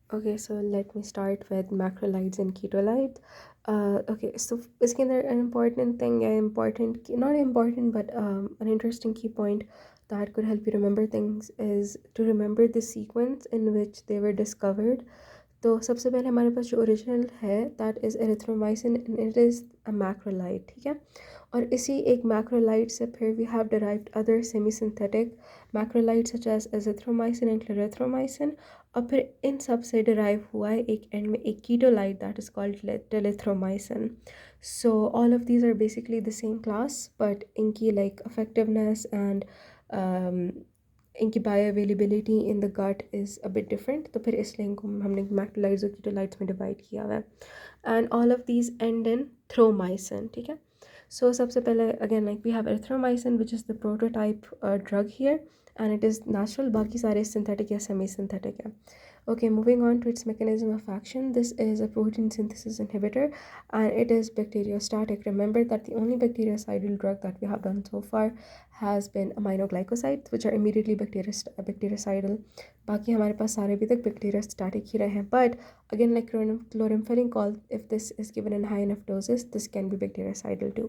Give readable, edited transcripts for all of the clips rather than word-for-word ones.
Okay, so let me start with macrolides and ketolides. Okay, so इसके अंदर an important thing, not important, but an interesting key point that could help you remember things is to remember the sequence in which they were discovered. तो सबसे पहले हमारे पास जो original है that is erythromycin and it is a macrolide, ठीक है। और इसी एक मैक्रोलाइड से फिर we have derived other semi synthetic macrolide such as azithromycin and clarithromycin. और फिर इन सब से डिराइव हुआ है एक एंड में एक ketolide that is called telithromycin. So all of these are basically the same class but इनकी लाइक इफेक्टिवनेस एंड इनकी bioavailability in the gut is a bit different, तो फिर इसलिए इनको हमने मैक्रोलाइड्स और कीटोलाइड्स में डिवाइड किया हुआ है। And all of these end in thromycin, ठीक है। सो सबसे पहले again like we have erythromycin which is the prototype drug here and it is natural, बाकी सारे सिंथेटिक या सेमी सिंथेटिक है। Okay, moving on to its mechanism of action. This is a protein synthesis inhibitor and it is bacteriostatic. Remember that the only bactericidal drug that we have done so far has been aminoglycosides, which are immediately bactericidal. बाकी हमारे पास सारे भी तक bacteriostatic ही रहे हैं. But again, like chloramphenicol call, if this is given in high enough doses, this can be bactericidal too.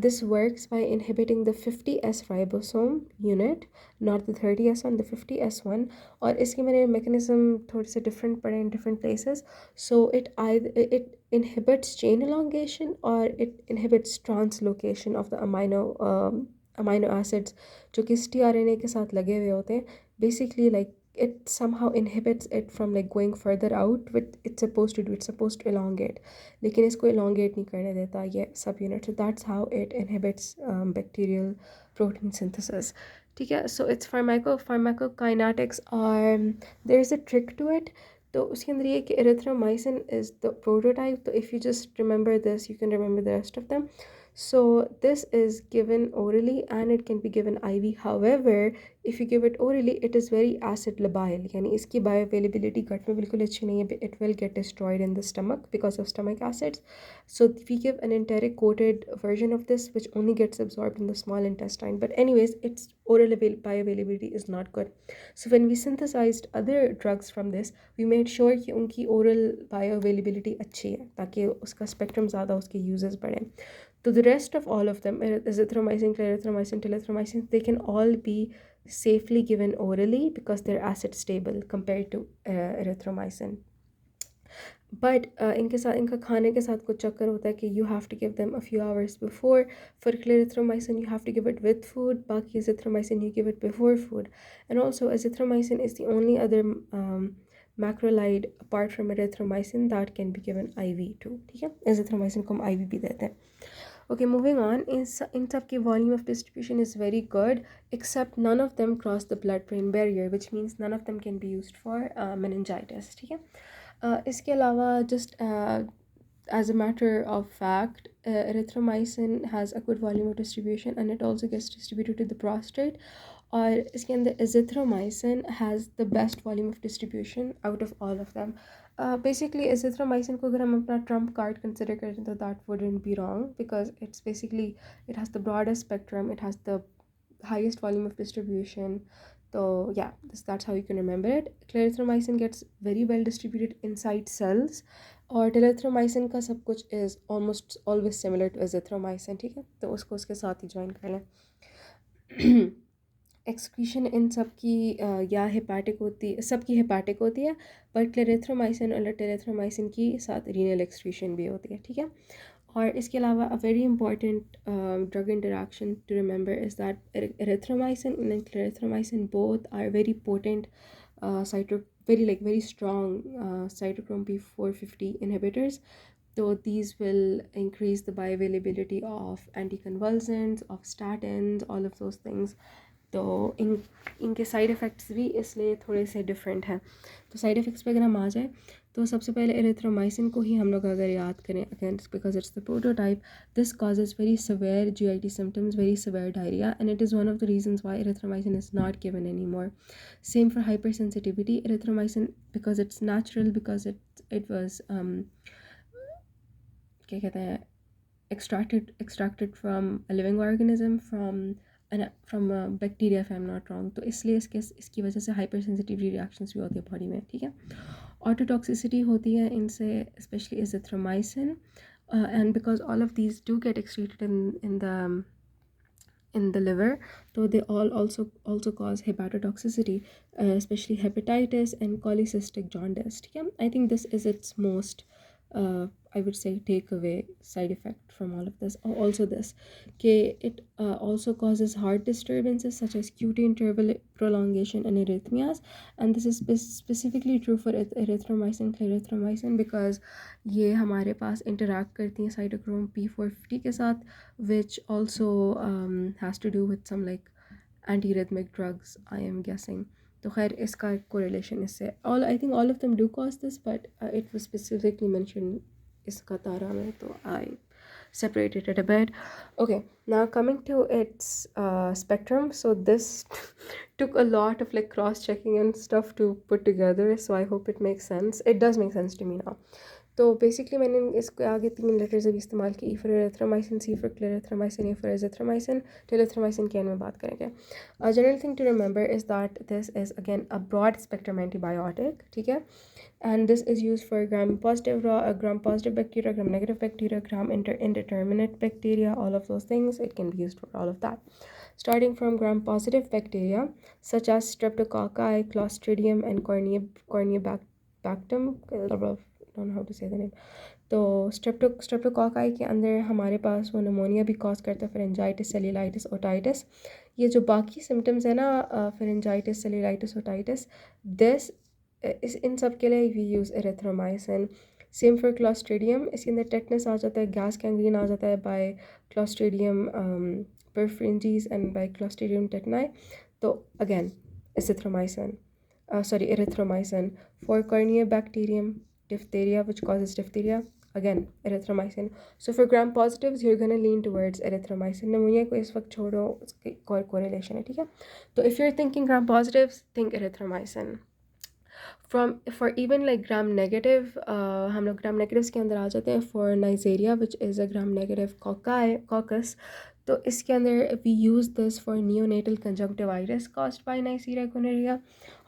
This works by inhibiting the 50S ribosome unit, not the 30S one, the 50S one. और इसके मैंने mechanism थोड़े से different पढ़े in different places. So it inhibits chain elongation or it inhibits translocation of the amino acids जो कि tRNA के साथ लगे हुए होते हैं. Basically like it somehow inhibits it from like going further out with it's supposed to do. It's supposed to elongate, लेकिन इसको elongate नहीं करने देता ये सब unit. So that's how it inhibits bacterial protein synthesis. ठीक है. So its pharmacokinetics are there is a trick to it. तो उसके अंदर ये कि erythromycin is the prototype. So if you just remember this, you can remember the rest of them. So this is given orally and it can be given IV. However, if you give it orally, it is very acid labile. यानी इसकी bioavailability gut में बिल्कुल अच्छी नहीं है. It will get destroyed in the stomach because of stomach acids. So we give an enteric coated version of this which only gets absorbed in the small intestine. But anyways, its oral bioavailability is not good. So when we synthesized other drugs from this, we made sure कि उनकी oral bioavailability अच्छी है ताकि उसका spectrum ज़्यादा उसके uses बढ़े. So the rest of all of them, azithromycin, clarithromycin, telithromycin, they can all be safely given orally because they're acid stable compared to erythromycin. But इनका खाने के साथ कुछ चक्कर होता है कि you have to give them a few hours before. For clarithromycin, you have to give it with food. बाकी azithromycin, you give it before food. And also azithromycin is the only other macrolide apart from erythromycin that can be given IV too. ठीक है, azithromycin को हम IV भी देते हैं. Okay, moving on. In सब की volume of distribution is very good, except none of them cross the blood-brain barrier, which means none of them can be used for meningitis. ठीक है. इसके अलावा just as a matter of fact, erythromycin has a good volume of distribution and it also gets distributed to the prostate. और इसके अंदर azithromycin has the best volume of distribution out of all of them. Basically azithromycin को अगर हम अपना trump card consider करें तो that wouldn't be wrong because it's basically it has the broadest spectrum, it has the highest volume of distribution. So yeah, that's how you can remember it. Clarithromycin gets very well distributed inside cells और telithromycin का सब कुछ is almost always similar to azithromycin. ठीक है, तो उसको उसके साथ ही ज्वाइन कर लें. एक्सक्रीशन इन सब की या हेपाटिक होती सबकी हेपाटिक होती है, बट क्लेरेथ्रोमाइसिन और टेरेथ्रोमाइसिन की साथ रीनल एक्सक्रीशन भी होती है. ठीक है. और इसके अलावा a very important drug interaction to remember is that erythromycin and clarithromycin both are very potent very strong cytochrome P450 inhibitors. So these will increase the bioavailability of anticonvulsants, of statins, all of those things. तो इनके side effects भी इसलिए थोड़े से different हैं. तो side effects पे अगर हम आ जाए तो सबसे पहले एरिथ्रोमाइसिन को ही हम लोग अगर याद करें against because it's the prototype, this causes very severe GIT symptoms, very severe diarrhoea and it is one of the reasons why erythromycin is not given any more. Same for hyper sensitivity. Erythromycin because it's natural, because it was क्या कहते हैं extracted from a living organism, from from bacteria if I am not wrong. तो इसलिए इसकी वजह से hyper sensitivity reactions भी होती है बॉडी में, ठीक है. ऑटोटॉक्सिसिटी होती है इनसे, specially इज़िथ्रोमाइसिन, and because all of these do get excreted in the liver, so they all also cause hepatotoxicity, especially hepatitis and polycystic jaundice. Yeah, I think this is its most I would say takeaway side effect from all of this. Also this, okay, it also causes heart disturbances such as QT interval prolongation and arrhythmias, and this is specifically true for erythromycin, clarithromycin, because ये हमारे पास interact करती हैं cytochrome P450 के साथ, which also has to do with some like antiarrhythmic drugs, I am guessing. तो खैर इसका correlation इससे, all I think all of them do cause this, but it was specifically mentioned इसका तारा में, तो I separated it a bit. Okay, now coming to its spectrum. So this took a lot of like cross-checking and stuff to put together, so I hope it makes sense. It does make sense to me now. तो basically मैंने इसके आगे 3 letters अभी इस्तेमाल की, E for erythromycin, C for clarithromycin, A for azithromycin, telithromycin की में बात करेंगे. General thing to remember is that this is again a broad spectrum antibiotic, ठीक है. And this is used for gram positive gram positive bacteria, gram negative bacteria, gram indeterminate bacteria, all of those things. It can be used for all of that. Starting from gram positive bacteria such as streptococci, clostridium, and corneobacterium. I don't know how to say the name. तो स्ट्रेप्टोकॉकाई के अंदर हमारे पास वो pneumonia भी cause करता है, pharyngitis, cellulitis, otitis. ये जो बाकी सिम्टम्स है ना, फेरेंजाइटिस, सेल्यूलाइटिस, ओटाइटिस, दिस इन सब के लिए we use erythromycin. Same for clostridium, इसके अंदर टेटनस आ जाता है, गैस गैंग्रीन आ जाता है by Clostridium perfringens and by Clostridium tetani. तो again azithromycin, sorry, erythromycin. For corneobacterium, diphtheria, which causes diphtheria, again erythromycin. So for gram positives you're going to lean towards erythromycin. pneumonia को इस वक्त छोड़ो, उसकी correlation है, ठीक है. तो if you're thinking gram positives, think erythromycin. For even like gram negative, हम लोग gram negatives के अंदर आ जाते हैं. For Neisseria, which is a gram negative coccus, तो इसके अंदर we use this for neonatal conjunctivitis caused by Neisseria gonorrhea,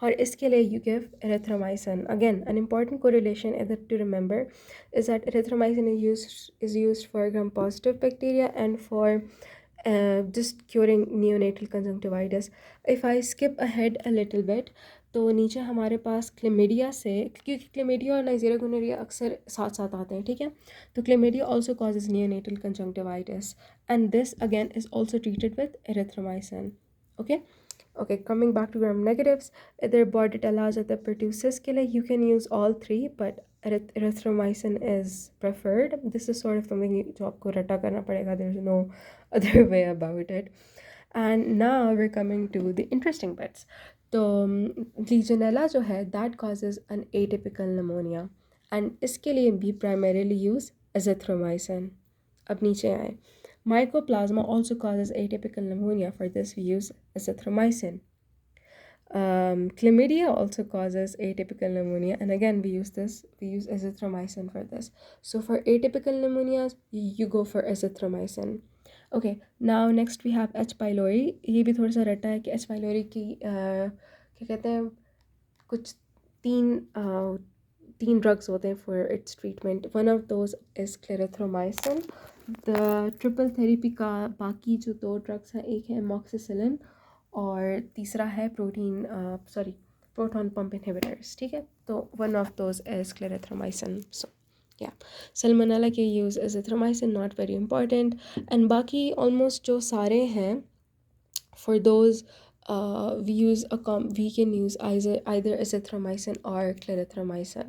और इसके लिए you give erythromycin. Again, an important correlation to remember is that erythromycin is used for gram positive bacteria and for just curing neonatal conjunctivitis. If I skip ahead a little bit, तो नीचे हमारे पास chlamydia से, क्योंकि chlamydia और Nigeria gonorrhoea अक्सर साथ साथ आते हैं, ठीक है. तो chlamydia also causes neonatal conjunctivitis, and this again is also treated with erythromycin. Okay, coming back to gram negatives, इधर बॉर्डेटेला आ जाता है परट्यूसिस के लिए. You can use all three, but erythromycin is preferred. This is sort of something जो आपको रटा करना पड़ेगा, there is no other way about it. And now we're coming to the interesting bits. तो लीजनेला जो है, that causes an atypical pneumonia, and इसके लिए भी primarily use azithromycin. अब नीचे आए, mycoplasma also causes atypical pneumonia. For this we use azithromycin. Chlamydia also causes atypical pneumonia, and again we use azithromycin for this. So for atypical pneumonias you go for azithromycin. Okay, now next we have H pylori. ये भी थोड़ा सा रटा है कि H pylori की क्या कहते हैं, कुछ तीन ड्रग्स होते हैं for its treatment. One of those is clarithromycin. The triple therapy का बाकी जो 2 ड्रग्स हैं, एक है मॉक्सिसिलिन और तीसरा है प्रोटॉन पंप इनहिबिटर्स, ठीक है. तो one of those is clarithromycin. So yeah, salmonella के use azithromycin, not very important. And बाकी almost जो सारे हैं, for those we can use either azithromycin or clarithromycin.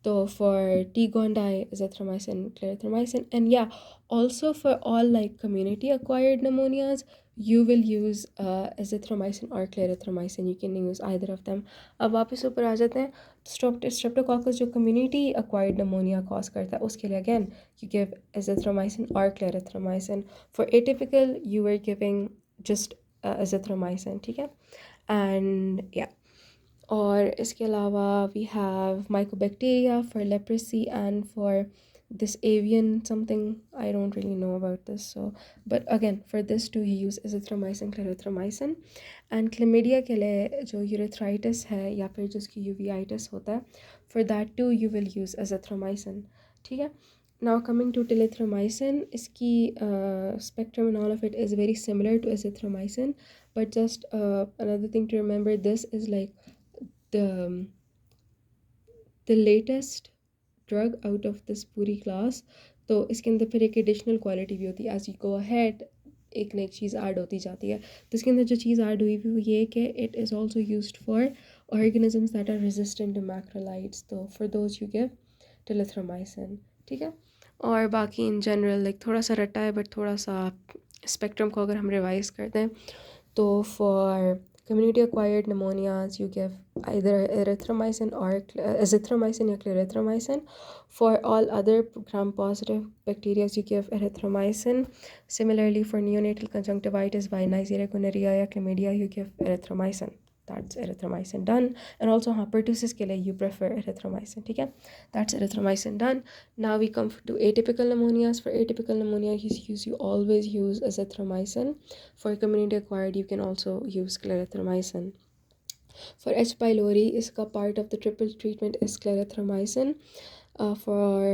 So for T. gondii, azithromycin, clarithromycin, and yeah, also for all like community acquired pneumonias, you will use azithromycin or clarithromycin. You can use either of them. अब वापस ऊपर आ जाते हैं. Streptococcus जो community acquired pneumonia cause करता है, उसके लिए again you give azithromycin or clarithromycin. For atypical you were giving just azithromycin, ठीक है. And yeah, और इसके अलावा we have mycobacteria for leprosy and for this avian something, I don't really know about this. So but again for this too you use azithromycin, clarithromycin. And chlamydia के लिए जो urethritis है या फिर जिसकी यूवीआइटिस होता है, for that too you will use azithromycin, ठीक है. नाउ कमिंग टू टेलिथ्रोमाइसिन, इसकी spectrum and all of it is very similar to azithromycin, but just another thing to remember, this is like the latest drug out of this पूरी class. तो इसके अंदर फिर एक additional quality भी होती है, एज यू गो अहेड एक ना एक चीज़ ऐड होती जाती है. तो इसके अंदर जो चीज़ ऐड हुई भी वो ये कि it is also used for organisms that are resistant to macrolides. तो for those you give telithromycin, ठीक है. और बाकी इन जनरल लाइक थोड़ा सा रट्टा है, बट थोड़ा सा स्पेक्ट्रम को अगर हम रिवाइज करते हैं तो for community acquired pneumonias you give either erythromycin or azithromycin or clarithromycin. For all other gram positive bacteria you give erythromycin. Similarly for neonatal conjunctivitis by Neisseria gonorrhea या chlamydia you give erythromycin. That's erythromycin done. And also pertussis के लिए you prefer erythromycin, ठीक है. That's erythromycin done. Now we come to atypical pneumonias. For atypical pneumonia you always use azithromycin. For community acquired you can also use clarithromycin. For H. pylori इसका part of the triple treatment is clarithromycin. For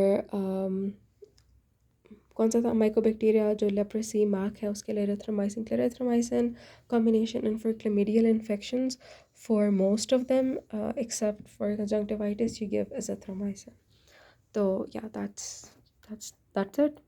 कौन सा था mycobacteria जो leprosy Mac है उसके लिए erythromycin, clarithromycin combination. And for chlamydial infections for most of them except for conjunctivitis you give azithromycin. तो या दैट्स इट.